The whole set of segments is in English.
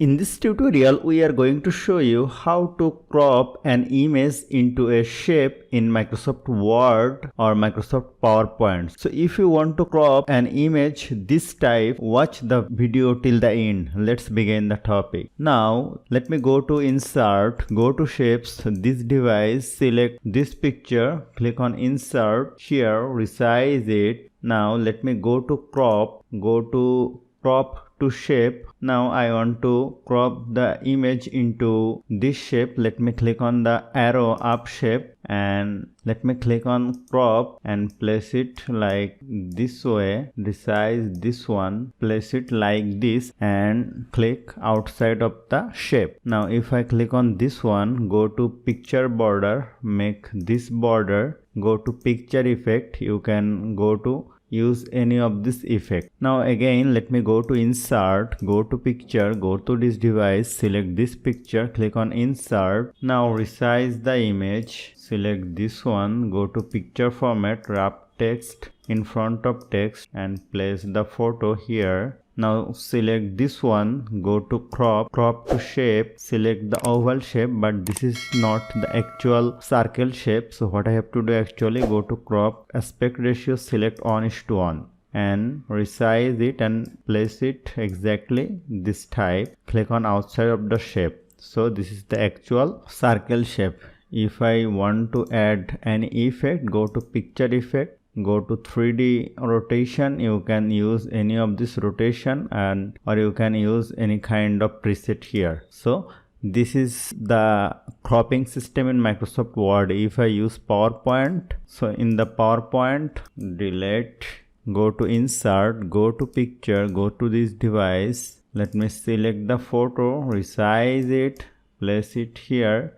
In this tutorial, we are going to show you how to crop an image into a shape in Microsoft Word or Microsoft PowerPoint. So if you want to crop an image this type, watch the video till the end. Let's begin the topic. Now, let me go to Insert, go to Shapes, this device, select this picture, click on Insert, here, resize it. Now, let me go to Crop, go to Crop to Shape. Now I want to crop the image into this shape. Let me click on the arrow up shape and let me click on crop and place it like this way. Resize this one, place it like this and click outside of the shape. Now if I click on this one, go to picture border, make this border, go to picture effect, you can go to use any of this effect. Now again let me go to Insert, go to Picture, go to this device, select this picture, click on Insert. Now resize the image, select this one, go to Picture Format, wrap text in front of text and place the photo here. Now select this one, go to crop, crop to shape, select the oval shape, but this is not the actual circle shape. So what I have to do actually, go to crop, aspect ratio, select 1:1 and resize it and place it exactly this type. Click on outside of the shape. So this is the actual circle shape. If I want to add any effect, go to picture effect, go to 3D rotation. You can use any of this rotation and or you can use any kind of preset here. So this is the cropping system in Microsoft Word. If I use PowerPoint, so in the PowerPoint, delete, go to Insert, go to Picture, go to this device, let me select the photo, resize it, place it here,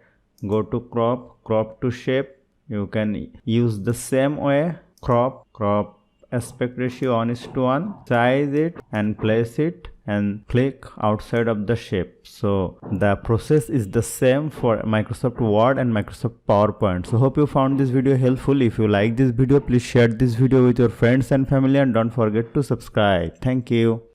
go to crop, crop to shape. You can use the same way, crop, aspect ratio 1:1, size it and place it and click outside of the shape. So the process is the same for Microsoft Word and Microsoft PowerPoint. So hope you found this video helpful. If you like this video, please share this video with your friends and family and don't forget to subscribe. Thank you.